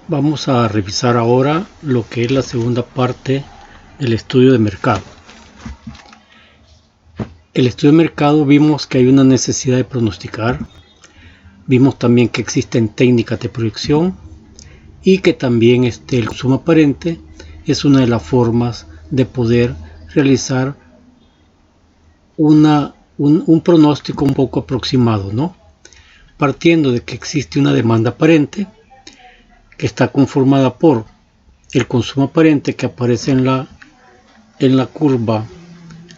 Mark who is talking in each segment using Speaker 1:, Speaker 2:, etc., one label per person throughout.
Speaker 1: Vamos a revisar ahora lo que es la segunda parte del estudio de mercado. El estudio de mercado vimos que hay una necesidad de pronosticar, vimos también que existen técnicas de proyección y que también el consumo aparente es una de las formas de poder realizar un pronóstico un poco aproximado, ¿no? Partiendo de que existe una demanda aparente que está conformada por el consumo aparente que aparece en la curva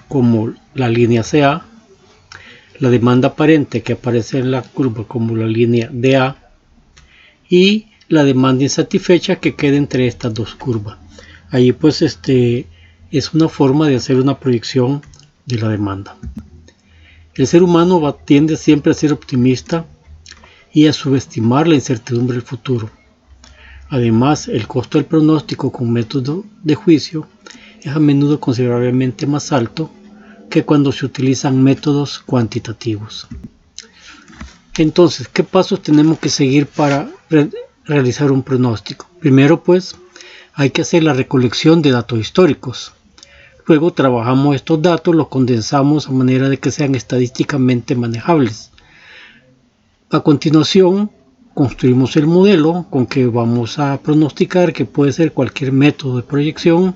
Speaker 1: como la línea CA, la demanda aparente que aparece en la curva como la línea DA y la demanda insatisfecha que queda entre estas dos curvas. Allí pues es una forma de hacer una proyección de la demanda. El ser humano tiende siempre a ser optimista y a subestimar la incertidumbre del futuro. Además, el costo del pronóstico con método de juicio es a menudo considerablemente más alto que cuando se utilizan métodos cuantitativos. Entonces, ¿qué pasos tenemos que seguir para realizar un pronóstico? Primero, pues, hay que hacer la recolección de datos históricos. Luego trabajamos estos datos, los condensamos a manera de que sean estadísticamente manejables. A continuación, construimos el modelo con que vamos a pronosticar, que puede ser cualquier método de proyección.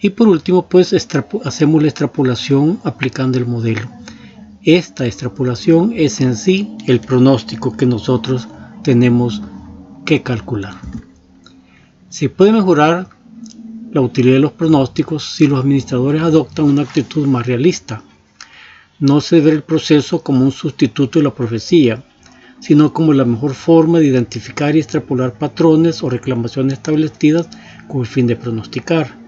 Speaker 1: Y por último, pues hacemos la extrapolación aplicando el modelo. Esta extrapolación es en sí el pronóstico que nosotros tenemos que calcular. Se puede mejorar la utilidad de los pronósticos si los administradores adoptan una actitud más realista. No se ve el proceso como un sustituto de la profecía, sino como la mejor forma de identificar y extrapolar patrones o reclamaciones establecidas con el fin de pronosticar.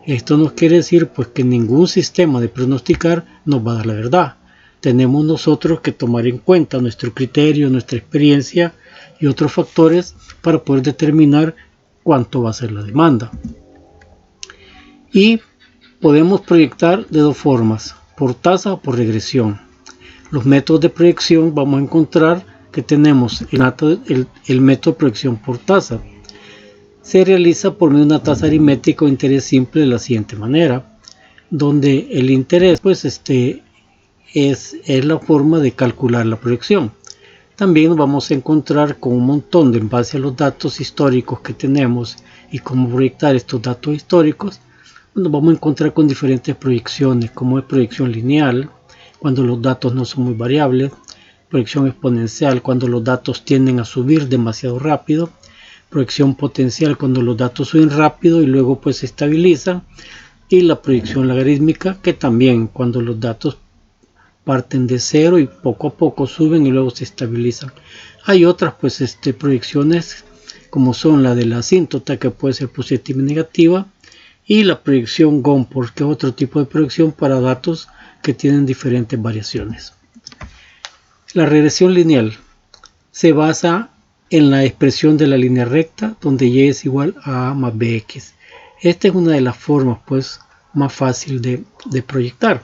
Speaker 1: Esto no quiere decir pues que ningún sistema de pronosticar nos va a dar la verdad. Tenemos nosotros que tomar en cuenta nuestro criterio, nuestra experiencia y otros factores para poder determinar cuánto va a ser la demanda. Y podemos proyectar de dos formas, por tasa o por regresión. Los métodos de proyección vamos a encontrar que tenemos el método de proyección por tasa. Se realiza por medio de una tasa aritmética o interés simple de la siguiente manera, donde el interés pues es la forma de calcular la proyección. También nos vamos a encontrar con un montón en base a los datos históricos que tenemos y cómo proyectar estos datos históricos. Nos vamos a encontrar con diferentes proyecciones, como es proyección lineal, cuando los datos no son muy variables, proyección exponencial, cuando los datos tienden a subir demasiado rápido, proyección potencial, cuando los datos suben rápido y luego pues se estabilizan, y la proyección logarítmica, que también cuando los datos parten de cero y poco a poco suben y luego se estabilizan. Hay otras pues proyecciones como son la de la asíntota, que puede ser positiva y negativa, y la proyección Gomport, que es otro tipo de proyección para datos que tienen diferentes variaciones. La regresión lineal se basa en la expresión de la línea recta donde y es igual a a más bx. Esta es una de las formas pues más fácil de proyectar,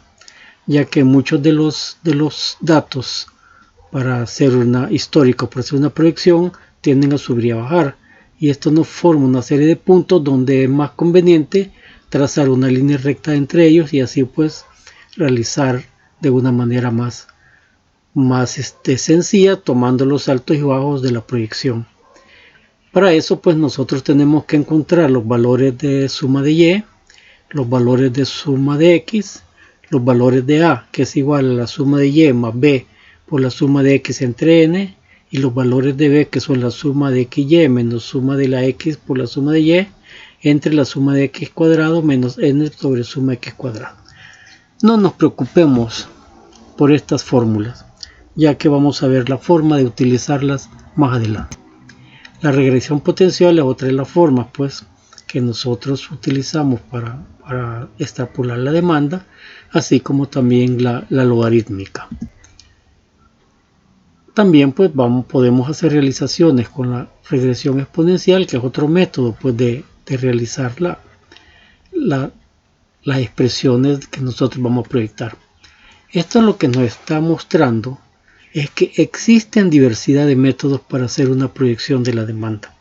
Speaker 1: ya que muchos de los datos para hacer una histórica, para hacer una proyección, tienden a subir y a bajar, y esto nos forma una serie de puntos donde es más conveniente trazar una línea recta entre ellos y así pues realizar de una manera más sencilla, tomando los altos y bajos de la proyección. Para eso pues nosotros tenemos que encontrar los valores de suma de y, los valores de suma de x, los valores de a, que es igual a la suma de y más b por la suma de x entre n, y los valores de b, que son la suma de xy menos suma de la x por la suma de y entre la suma de x cuadrado menos n sobre suma x cuadrado. No nos preocupemos por estas fórmulas, ya que vamos a ver la forma de utilizarlas más adelante. La regresión potencial es otra de las formas pues que nosotros utilizamos para extrapolar la demanda, así como también la logarítmica. También pues podemos hacer realizaciones con la regresión exponencial, que es otro método pues de realizar las expresiones que nosotros vamos a proyectar. Esto es lo que nos está mostrando, es que existen diversidad de métodos para hacer una proyección de la demanda.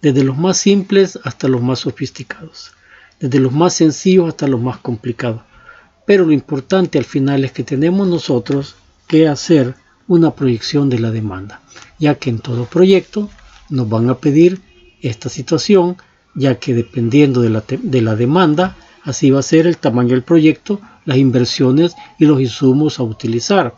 Speaker 1: desde los más simples hasta los más sofisticados, desde los más sencillos hasta los más complicados. Pero lo importante al final es que tenemos nosotros que hacer una proyección de la demanda, ya que en todo proyecto nos van a pedir esta situación, ya que dependiendo de la demanda, así va a ser el tamaño del proyecto, las inversiones y los insumos a utilizar.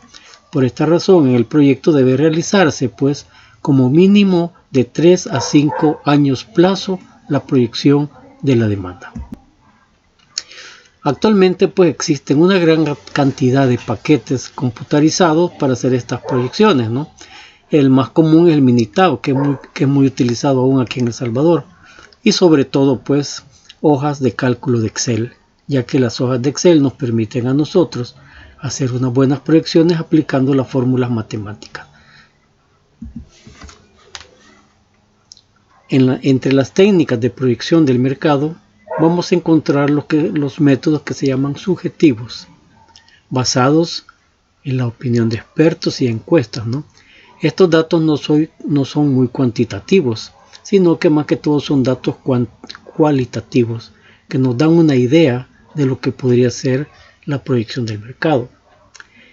Speaker 1: Por esta razón, en el proyecto debe realizarse, pues, como mínimo de 3 a 5 años plazo la proyección de la demanda. Actualmente, pues, existen una gran cantidad de paquetes computarizados para hacer estas proyecciones, ¿no? El más común es el Minitab, que es muy utilizado aún aquí en El Salvador. Y sobre todo, pues, hojas de cálculo de Excel, ya que las hojas de Excel nos permiten a nosotros hacer unas buenas proyecciones aplicando las fórmulas matemáticas. Entre las técnicas de proyección del mercado vamos a encontrar los métodos que se llaman subjetivos, basados en la opinión de expertos y encuestas, ¿no? Estos datos no son muy cuantitativos, sino que más que todo son datos cualitativos que nos dan una idea de lo que podría ser la proyección del mercado.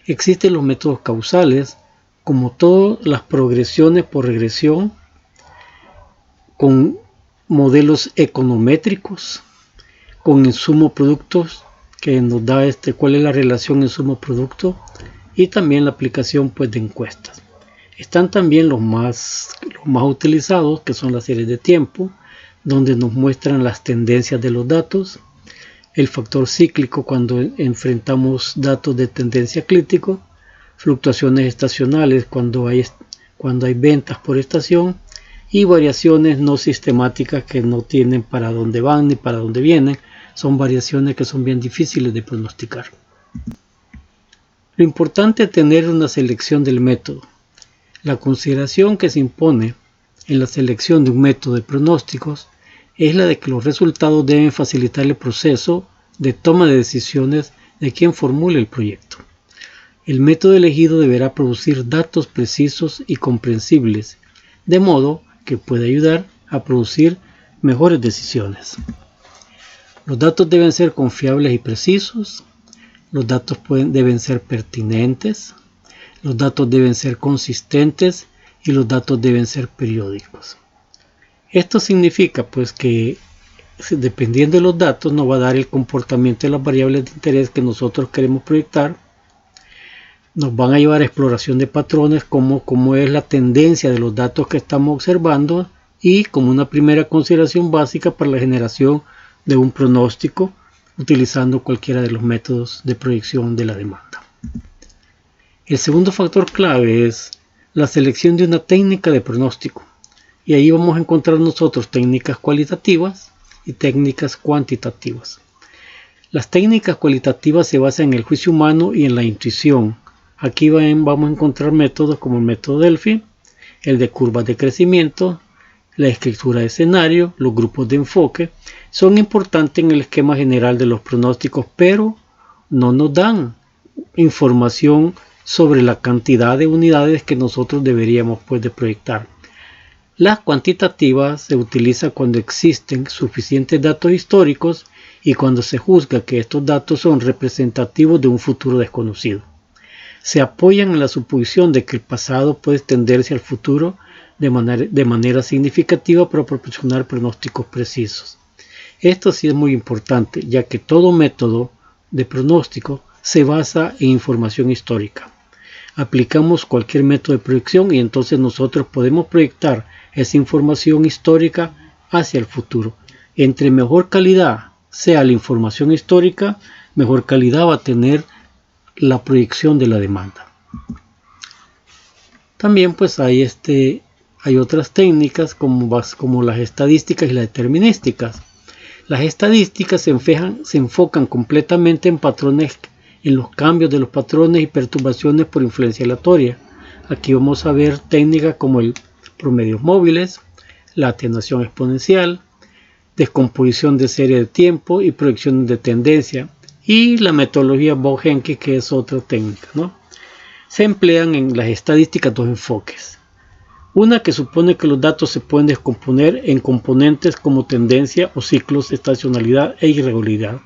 Speaker 1: Existen los métodos causales, como todas las progresiones por regresión, con modelos econométricos, con insumo-productos, que nos da cuál es la relación insumo-producto, y también la aplicación, pues, de encuestas. Están también los más utilizados, que son las series de tiempo, donde nos muestran las tendencias de los datos, el factor cíclico cuando enfrentamos datos de tendencia crítico, fluctuaciones estacionales cuando hay ventas por estación, y variaciones no sistemáticas que no tienen para dónde van ni para dónde vienen. Son variaciones que son bien difíciles de pronosticar. Lo importante es tener una selección del método. La consideración que se impone en la selección de un método de pronósticos es la de que los resultados deben facilitar el proceso de toma de decisiones de quien formule el proyecto. El método elegido deberá producir datos precisos y comprensibles, de modo que pueda ayudar a producir mejores decisiones. Los datos deben ser confiables y precisos, los datos deben ser pertinentes, los datos deben ser consistentes y los datos deben ser periódicos. Esto significa, pues, que dependiendo de los datos nos va a dar el comportamiento de las variables de interés que nosotros queremos proyectar. Nos van a llevar a exploración de patrones, como es la tendencia de los datos que estamos observando, y como una primera consideración básica para la generación de un pronóstico utilizando cualquiera de los métodos de proyección de la demanda. El segundo factor clave es la selección de una técnica de pronóstico, y ahí vamos a encontrar nosotros técnicas cualitativas y técnicas cuantitativas. Las técnicas cualitativas se basan en el juicio humano y en la intuición. Aquí vamos a encontrar métodos como el método Delphi, el de curvas de crecimiento, la escritura de escenario, los grupos de enfoque. Son importantes en el esquema general de los pronósticos, pero no nos dan información sobre la cantidad de unidades que nosotros deberíamos, pues, de proyectar. Las cuantitativas se utilizan cuando existen suficientes datos históricos y cuando se juzga que estos datos son representativos de un futuro desconocido. Se apoyan en la suposición de que el pasado puede extenderse al futuro de manera significativa para proporcionar pronósticos precisos. Esto sí es muy importante, ya que todo método de pronóstico se basa en información histórica. Aplicamos cualquier método de proyección y entonces nosotros podemos proyectar esa información histórica hacia el futuro. Entre mejor calidad sea la información histórica, mejor calidad va a tener la proyección de la demanda. También, pues, hay otras técnicas como las estadísticas y las determinísticas. Las estadísticas se enfocan completamente en patrones, en los cambios de los patrones y perturbaciones por influencia aleatoria. Aquí vamos a ver técnicas como el promedios móviles, la atenuación exponencial, descomposición de serie de tiempo y proyección de tendencia, y la metodología Bauer-Henke, que es otra técnica, ¿no? Se emplean en las estadísticas dos enfoques. Una que supone que los datos se pueden descomponer en componentes como tendencia o ciclos, estacionalidad e irregularidad.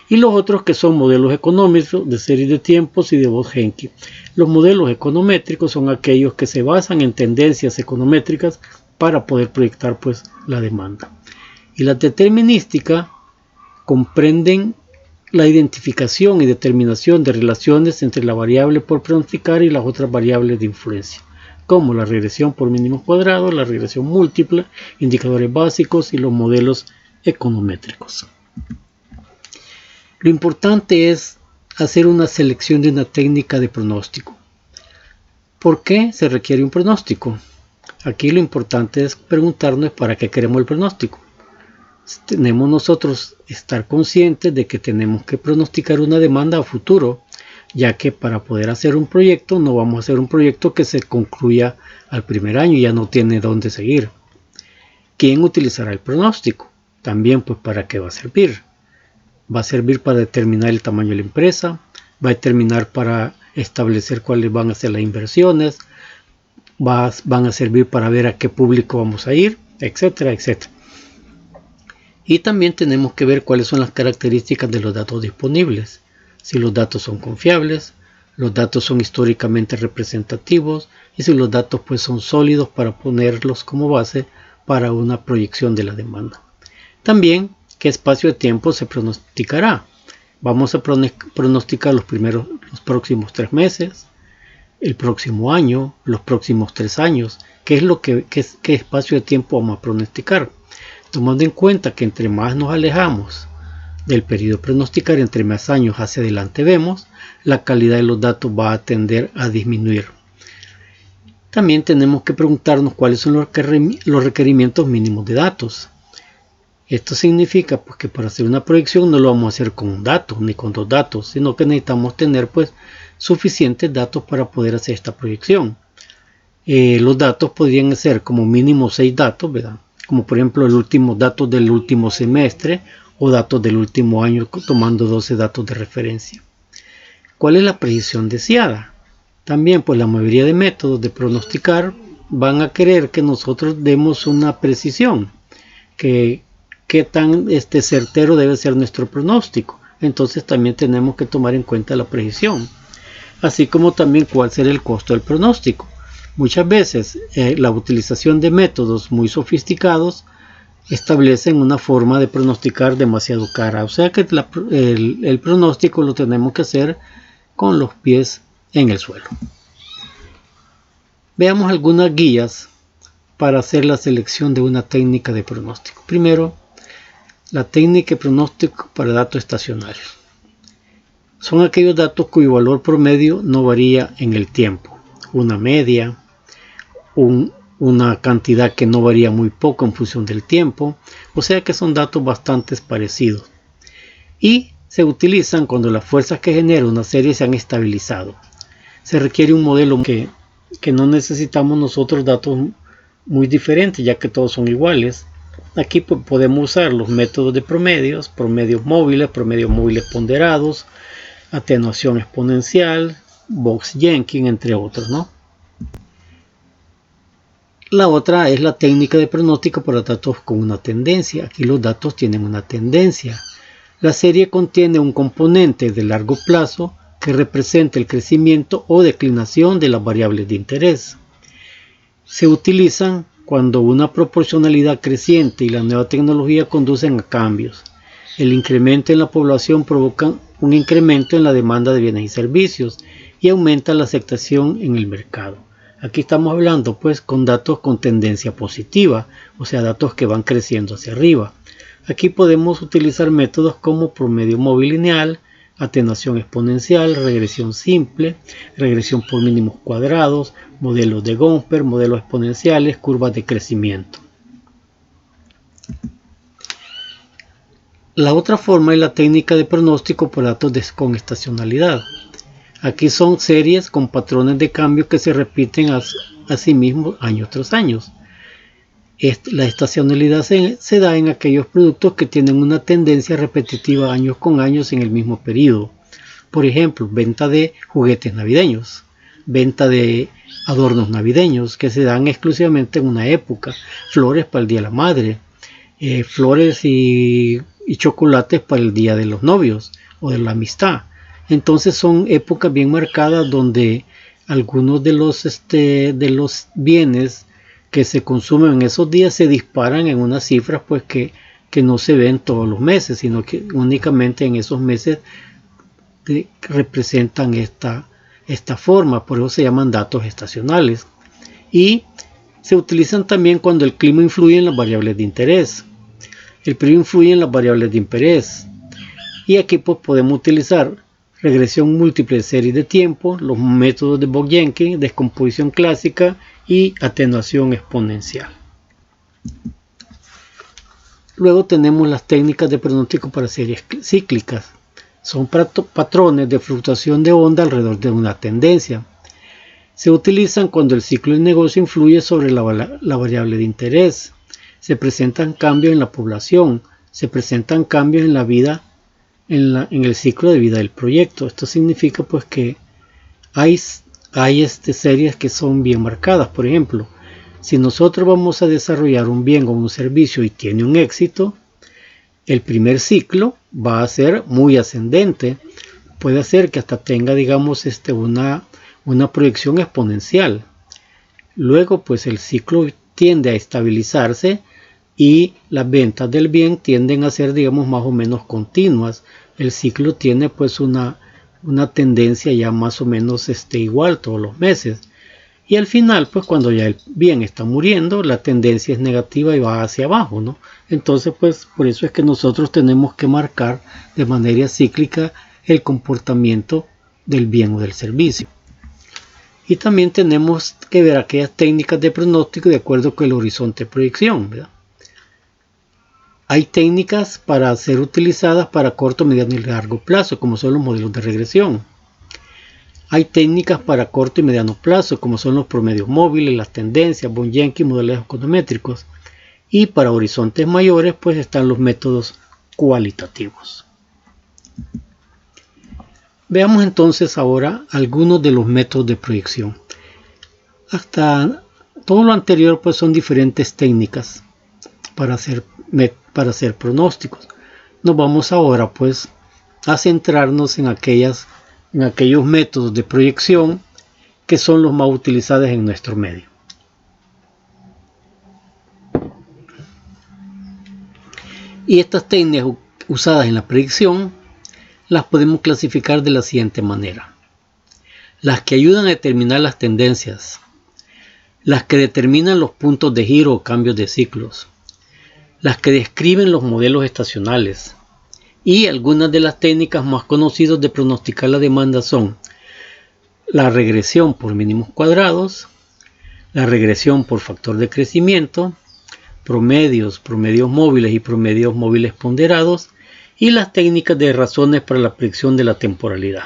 Speaker 1: Y los otros que son modelos económicos de series de tiempos y de Bose-Henke. Los modelos econométricos son aquellos que se basan en tendencias econométricas para poder proyectar pues la demanda. Y la determinística comprenden la identificación y determinación de relaciones entre la variable por pronosticar y las otras variables de influencia, como la regresión por mínimos cuadrados, la regresión múltiple, indicadores básicos y los modelos econométricos. Lo importante es hacer una selección de una técnica de pronóstico. ¿Por qué se requiere un pronóstico? Aquí lo importante es preguntarnos para qué queremos el pronóstico. Tenemos nosotros estar conscientes de que tenemos que pronosticar una demanda a futuro, ya que para poder hacer un proyecto no vamos a hacer un proyecto que se concluya al primer año y ya no tiene dónde seguir. ¿Quién utilizará el pronóstico? También pues ¿para qué va a servir? Va a servir para determinar el tamaño de la empresa, va a determinar para establecer cuáles van a ser las inversiones, van a servir para ver a qué público vamos a ir, etcétera, etcétera. Y también tenemos que ver cuáles son las características de los datos disponibles. Si los datos son confiables, los datos son históricamente representativos y si los datos pues son sólidos para ponerlos como base para una proyección de la demanda. También qué espacio de tiempo se pronosticará. Vamos a pronosticar los próximos 3 meses, el próximo año, los próximos 3 años. ¿Qué espacio de tiempo vamos a pronosticar? Tomando en cuenta que entre más nos alejamos del periodo de pronosticar, entre más años hacia adelante vemos, la calidad de los datos va a tender a disminuir. También tenemos que preguntarnos cuáles son los requerimientos mínimos de datos. Esto significa pues, que para hacer una proyección no lo vamos a hacer con un dato ni con 2 datos, sino que necesitamos tener pues, suficientes datos para poder hacer esta proyección. Los datos podrían ser como mínimo 6 datos, ¿verdad? Como por ejemplo los últimos datos del último semestre o datos del último año tomando 12 datos de referencia. ¿Cuál es la precisión deseada? También pues la mayoría de métodos de pronosticar van a querer que nosotros demos una precisión, qué tan certero debe ser nuestro pronóstico. Entonces también tenemos que tomar en cuenta la precisión, así como también cuál será el costo del pronóstico. Muchas veces la utilización de métodos muy sofisticados establecen una forma de pronosticar demasiado cara. O sea que el pronóstico lo tenemos que hacer con los pies en el suelo. Veamos algunas guías para hacer la selección de una técnica de pronóstico. Primero, la técnica de pronóstico para datos estacionarios. Son aquellos datos cuyo valor promedio no varía en el tiempo. Una media, una cantidad que no varía muy poco en función del tiempo, o sea que son datos bastante parecidos. Y se utilizan cuando las fuerzas que genera una serie se han estabilizado. Se requiere un modelo que no necesitamos nosotros datos muy diferentes, ya que todos son iguales. Aquí podemos usar los métodos de promedios móviles ponderados, atenuación exponencial, Bose-Henke, entre otros, ¿no? La otra es la técnica de pronóstico para datos con una tendencia. Aquí los datos tienen una tendencia. La serie contiene un componente de largo plazo que representa el crecimiento o declinación de las variables de interés. Se utilizan cuando una proporcionalidad creciente y la nueva tecnología conducen a cambios. El incremento en la población provoca un incremento en la demanda de bienes y servicios y aumenta la aceptación en el mercado. Aquí estamos hablando pues con datos con tendencia positiva, o sea datos que van creciendo hacia arriba. Aquí podemos utilizar métodos como promedio móvil lineal, atenuación exponencial, regresión simple, regresión por mínimos cuadrados, modelos de Gomper, modelos exponenciales, curvas de crecimiento. La otra forma es la técnica de pronóstico por datos con estacionalidad. Aquí son series con patrones de cambio que se repiten a sí mismos año tras año. La estacionalidad se da en aquellos productos que tienen una tendencia repetitiva años con años en el mismo periodo. Por ejemplo, venta de juguetes navideños. venta de adornos navideños que se dan exclusivamente en una época, flores para el Día de la Madre, flores y chocolates para el Día de los Novios o de la amistad. Entonces son épocas bien marcadas donde algunos de los bienes que se consumen en esos días se disparan en unas cifras pues que no se ven todos los meses, sino que únicamente en esos meses representan esta forma, por eso se llaman datos estacionales. Y se utilizan también cuando el clima influye en las variables de interés. El periodo influye en las variables de interés. Y aquí pues podemos utilizar regresión múltiple de series de tiempo, los métodos de Bogd-Jenkins, descomposición clásica y atenuación exponencial. Luego tenemos las técnicas de pronóstico para series cíclicas. Son patrones de fluctuación de onda alrededor de una tendencia. Se utilizan cuando el ciclo del negocio influye sobre la variable de interés. Se presentan cambios en la población. Se presentan cambios en la vida, en el ciclo de vida del proyecto. Esto significa pues que hay series que son bien marcadas. Por ejemplo, si nosotros vamos a desarrollar un bien o un servicio y tiene un éxito, el primer ciclo va a ser muy ascendente. Puede ser que hasta tenga, digamos, una proyección exponencial. Luego, pues el ciclo tiende a estabilizarse y las ventas del bien tienden a ser, digamos, más o menos continuas. El ciclo tiene pues una tendencia ya más o menos igual todos los meses. Y al final, pues cuando ya el bien está muriendo, la tendencia es negativa y va hacia abajo, ¿no? Entonces, pues por eso es que nosotros tenemos que marcar de manera cíclica el comportamiento del bien o del servicio. Y también tenemos que ver aquellas técnicas de pronóstico de acuerdo con el horizonte de proyección, ¿verdad? Hay técnicas para ser utilizadas para corto, mediano y largo plazo, como son los modelos de regresión. Hay técnicas para corto y mediano plazo, como son los promedios móviles, las tendencias, Bogd-Jenkins, modelos econométricos. Y para horizontes mayores, pues están los métodos cualitativos. Veamos entonces ahora algunos de los métodos de proyección. Hasta todo lo anterior, pues son diferentes técnicas para hacer pronósticos. Nos vamos ahora, pues, a centrarnos en aquellos métodos de proyección que son los más utilizados en nuestro medio. Y estas técnicas usadas en la predicción las podemos clasificar de la siguiente manera: las que ayudan a determinar las tendencias, las que determinan los puntos de giro o cambios de ciclos, las que describen los modelos estacionales. Y algunas de las técnicas más conocidas de pronosticar la demanda son la regresión por mínimos cuadrados, la regresión por factor de crecimiento, promedios móviles y promedios móviles ponderados, y las técnicas de razones para la predicción de la temporalidad.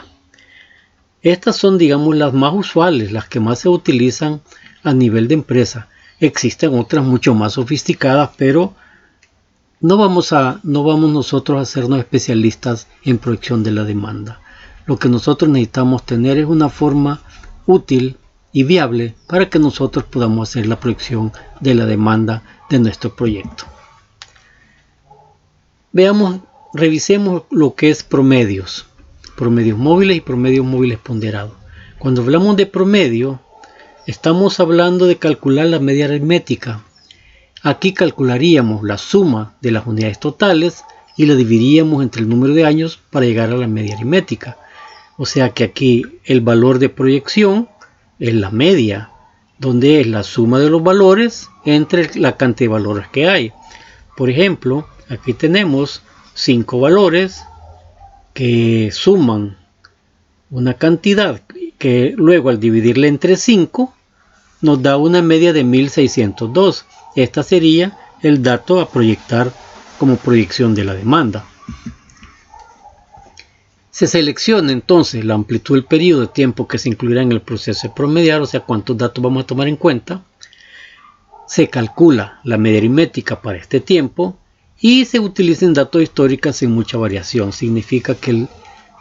Speaker 1: Estas son, digamos, las más usuales, las que más se utilizan a nivel de empresa. Existen otras mucho más sofisticadas, pero no vamos nosotros a hacernos especialistas en proyección de la demanda. Lo que nosotros necesitamos tener es una forma útil y viable para que nosotros podamos hacer la proyección de la demanda de nuestro proyecto. Revisemos lo que es promedios móviles y promedios móviles ponderados. Cuando hablamos de promedio, estamos hablando de calcular la media aritmética. Aquí calcularíamos la suma de las unidades totales y la dividiríamos entre el número de años para llegar a la media aritmética. O sea que aquí el valor de proyección es la media, donde es la suma de los valores entre la cantidad de valores que hay. Por ejemplo, aquí tenemos 5 valores que suman una cantidad que luego al dividirla entre 5 nos da una media de 1602. Esta sería el dato a proyectar como proyección de la demanda. Se selecciona entonces la amplitud del periodo de tiempo que se incluirá en el proceso de promediar, o sea, cuántos datos vamos a tomar en cuenta. Se calcula la media aritmética para este tiempo y se utilizan datos históricos sin mucha variación. Significa que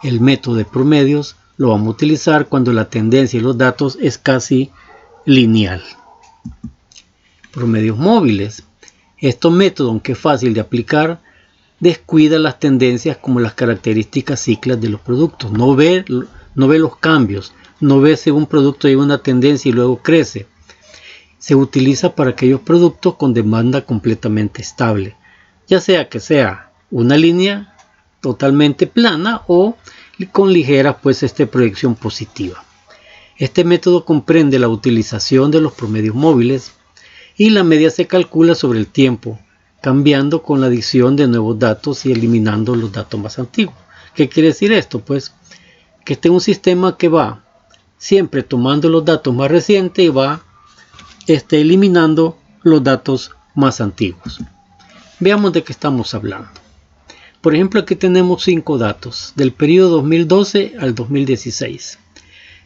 Speaker 1: el método de promedios lo vamos a utilizar cuando la tendencia de los datos es casi lineal. Promedios móviles. Este método, aunque es fácil de aplicar, descuida las tendencias como las características cíclicas de los productos. No ve los cambios, no ve si un producto lleva una tendencia y luego crece. Se utiliza para aquellos productos con demanda completamente estable, ya sea que sea una línea totalmente plana o con ligera proyección positiva. Este método comprende la utilización de los promedios móviles y la media se calcula sobre el tiempo, cambiando con la adición de nuevos datos y eliminando los datos más antiguos. ¿Qué quiere decir esto? Pues que este es un sistema que va siempre tomando los datos más recientes y va eliminando los datos más antiguos. Veamos de qué estamos hablando. Por ejemplo, aquí tenemos 5 datos del periodo 2012 al 2016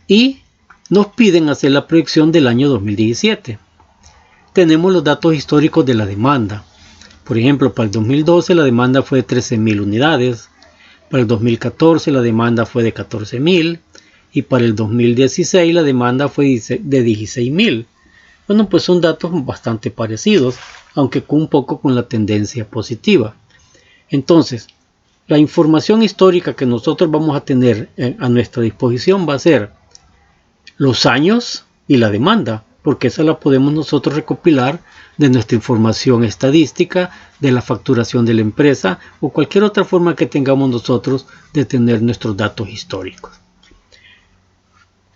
Speaker 1: y nos piden hacer la proyección del año 2017. Tenemos los datos históricos de la demanda. Por ejemplo, para el 2012 la demanda fue de 13.000 unidades, para el 2014 la demanda fue de 14.000 y para el 2016 la demanda fue de 16.000. Bueno, pues son datos bastante parecidos, aunque un poco con la tendencia positiva. Entonces, la información histórica que nosotros vamos a tener a nuestra disposición va a ser los años y la demanda, porque esa la podemos nosotros recopilar de nuestra información estadística, de la facturación de la empresa o cualquier otra forma que tengamos nosotros de tener nuestros datos históricos.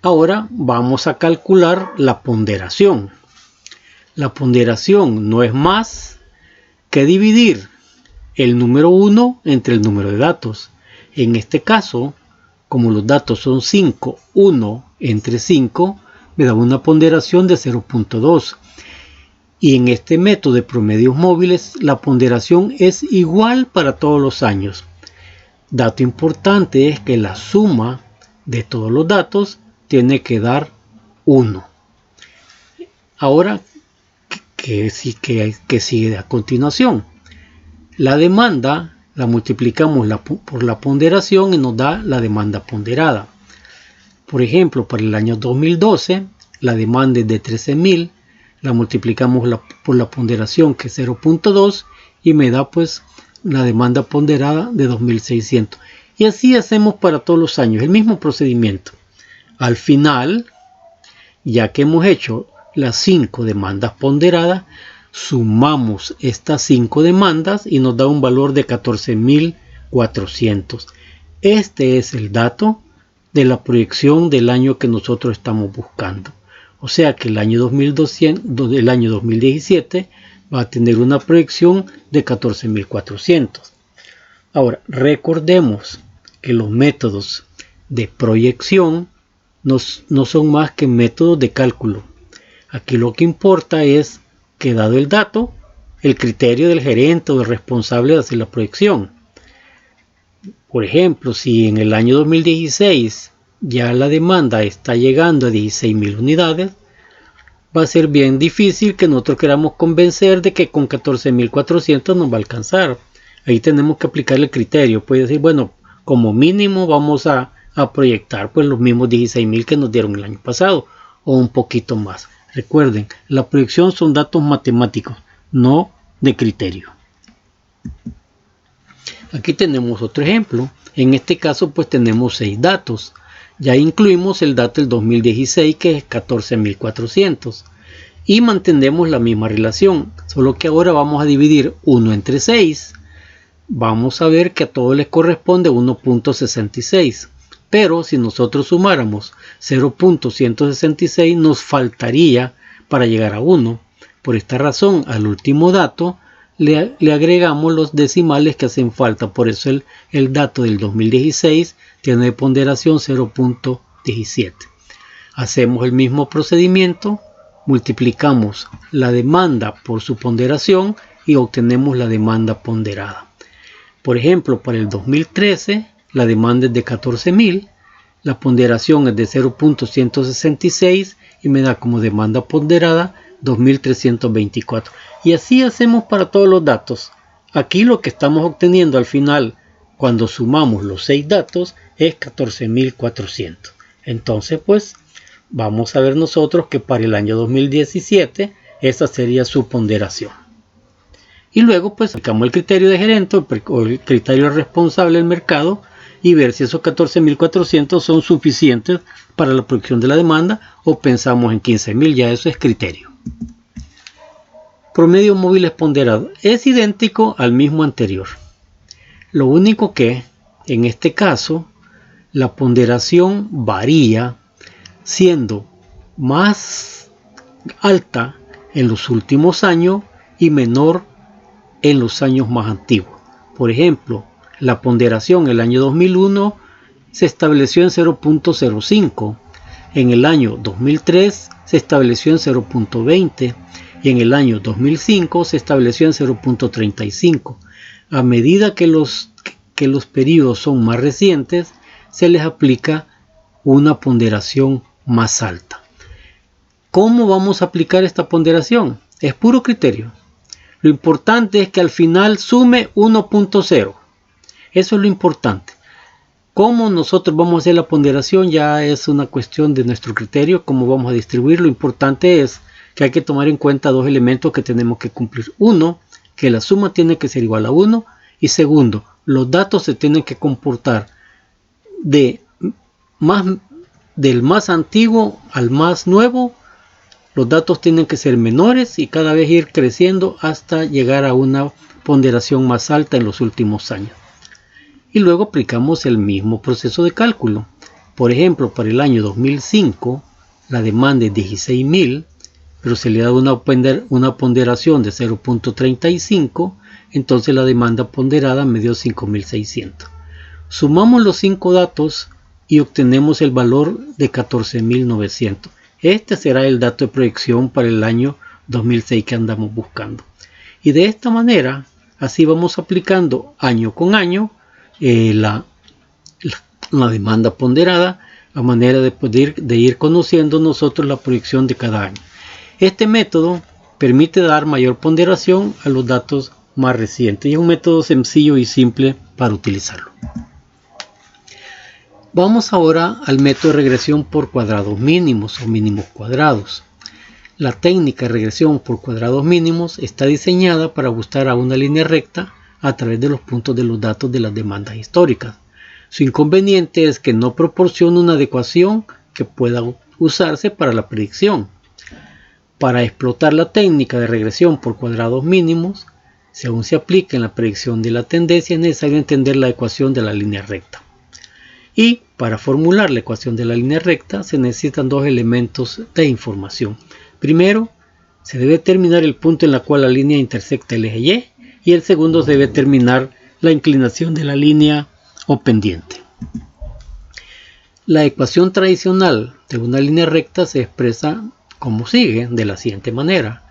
Speaker 1: Ahora vamos a calcular la ponderación. La ponderación no es más que dividir el número 1 entre el número de datos. En este caso, como los datos son 5, 1 entre 5, me da una ponderación de 0.2. Y en este método de promedios móviles, la ponderación es igual para todos los años. Dato importante es que la suma de todos los datos tiene que dar 1. Ahora, ¿qué sigue a continuación? La demanda la multiplicamos por la ponderación y nos da la demanda ponderada. Por ejemplo, para el año 2012, la demanda es de 13.000, la multiplicamos por la ponderación que es 0.2 y me da pues la demanda ponderada de 2.600. Y así hacemos para todos los años, el mismo procedimiento. Al final, ya que hemos hecho las 5 demandas ponderadas, sumamos estas 5 demandas y nos da un valor de 14.400. Este es el dato de la proyección del año que nosotros estamos buscando. O sea que el año 2017 va a tener una proyección de 14.400. Ahora, recordemos que los métodos de proyección no son más que métodos de cálculo. Aquí lo que importa es que, dado el dato, el criterio del gerente o del responsable de hacer la proyección. Por ejemplo, si en el año 2016 ya la demanda está llegando a 16.000 unidades, va a ser bien difícil que nosotros queramos convencer de que con 14.400 nos va a alcanzar. Ahí tenemos que aplicar el criterio. Puede decir, bueno, como mínimo vamos a proyectar pues los mismos 16.000 que nos dieron el año pasado o un poquito más. Recuerden, la proyección son datos matemáticos, no de criterio. Aquí tenemos otro ejemplo. En este caso pues tenemos 6 datos. Ya incluimos el dato del 2016 que es 14.400 y mantenemos la misma relación, solo que ahora vamos a dividir 1 entre 6. Vamos a ver que a todos les corresponde 1.66. Pero si nosotros sumáramos 0.166 nos faltaría para llegar a 1. Por esta razón, al último dato le agregamos los decimales que hacen falta. Por eso el dato del 2016 tiene de ponderación 0.17. Hacemos el mismo procedimiento, multiplicamos la demanda por su ponderación y obtenemos la demanda ponderada. Por ejemplo, para el 2013 la demanda es de 14.000, la ponderación es de 0.166 y me da como demanda ponderada 2.324. Y así hacemos para todos los datos. Aquí lo que estamos obteniendo al final, cuando sumamos los 6 datos, es 14.400. Entonces pues vamos a ver nosotros que para el año 2017 esa sería su ponderación. Y luego pues aplicamos el criterio de gerente o el criterio responsable del mercado y ver si esos 14.400 son suficientes para la producción de la demanda o pensamos en 15.000, ya eso es criterio. Promedio móviles ponderado es idéntico al mismo anterior. Lo único que en este caso la ponderación varía siendo más alta en los últimos años y menor en los años más antiguos. Por ejemplo, la ponderación en el año 2001 se estableció en 0.05, en el año 2003 se estableció en 0.20 y en el año 2005 se estableció en 0.35. A medida que los periodos son más recientes, se les aplica una ponderación más alta. ¿Cómo vamos a aplicar esta ponderación? Es puro criterio. Lo importante es que al final sume 1.0. Eso es lo importante. Cómo nosotros vamos a hacer la ponderación ya es una cuestión de nuestro criterio, cómo vamos a distribuir. Lo importante es que hay que tomar en cuenta dos elementos que tenemos que cumplir. Uno, que la suma tiene que ser igual a 1. Y segundo, los datos se tienen que comportar del más antiguo al más nuevo. Los datos tienen que ser menores y cada vez ir creciendo hasta llegar a una ponderación más alta en los últimos años. Y luego aplicamos el mismo proceso de cálculo. Por ejemplo, para el año 2005, la demanda es 16.000, pero se le da una ponderación de 0.35, entonces la demanda ponderada me dio 5.600. Sumamos los 5 datos y obtenemos el valor de 14.900. Este será el dato de proyección para el año 2006 que andamos buscando. Y de esta manera, así vamos aplicando año con año la demanda ponderada a manera de ir conociendo nosotros la proyección de cada año. Este método permite dar mayor ponderación a los datos más recientes y es un método sencillo y simple para utilizarlo. Vamos ahora al método de regresión por cuadrados mínimos o mínimos cuadrados. La técnica de regresión por cuadrados mínimos está diseñada para ajustar a una línea recta a través de los puntos de los datos de las demandas históricas. Su inconveniente es que no proporciona una adecuación que pueda usarse para la predicción. Para explotar la técnica de regresión por cuadrados mínimos, si aún se aplica en la predicción de la tendencia, es necesario entender la ecuación de la línea recta. Y para formular la ecuación de la línea recta se necesitan dos elementos de información. Primero, se debe determinar el punto en el cual la línea intersecta el eje Y, y el segundo se debe determinar la inclinación de la línea o pendiente. La ecuación tradicional de una línea recta se expresa como sigue, de la siguiente manera,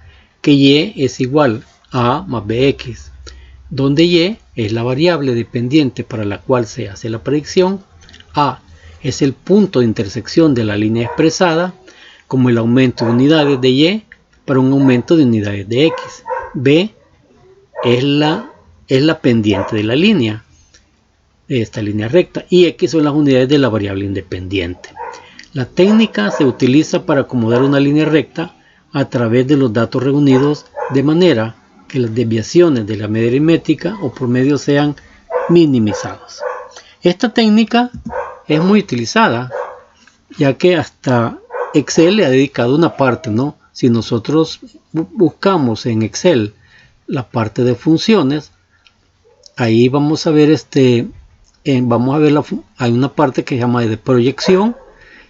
Speaker 1: que Y es igual a A más BX, donde Y es la variable dependiente para la cual se hace la predicción, A es el punto de intersección de la línea expresada como el aumento de unidades de Y para un aumento de unidades de X, B es la pendiente de la línea, de esta línea recta, y X son las unidades de la variable independiente. La técnica se utiliza para acomodar una línea recta a través de los datos reunidos de manera que las desviaciones de la media aritmética o promedio sean minimizadas. Esta técnica es muy utilizada ya que hasta Excel le ha dedicado una parte, ¿no? Si nosotros buscamos en Excel la parte de funciones, ahí vamos a ver hay una parte que se llama de proyección,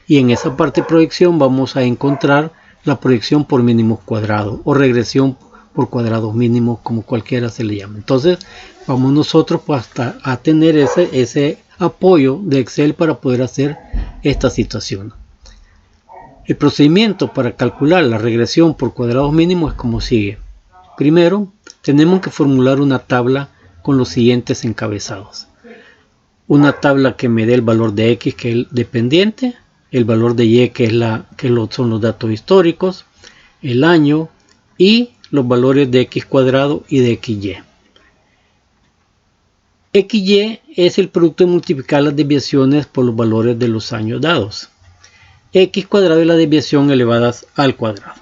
Speaker 1: y en esa parte de proyección vamos a encontrar la proyección por mínimos cuadrados o regresión por cuadrados mínimos, como cualquiera se le llama. Entonces vamos nosotros pues a tener ese apoyo de Excel para poder hacer esta situación. El procedimiento para calcular la regresión por cuadrados mínimos es como sigue. Primero, tenemos que formular una tabla con los siguientes encabezados. Una tabla que me dé el valor de X, que es el dependiente, el valor de Y, que son los datos históricos, el año y los valores de X cuadrado y de XY. XY es el producto de multiplicar las desviaciones por los valores de los años dados. X cuadrado es la desviación elevadas al cuadrado.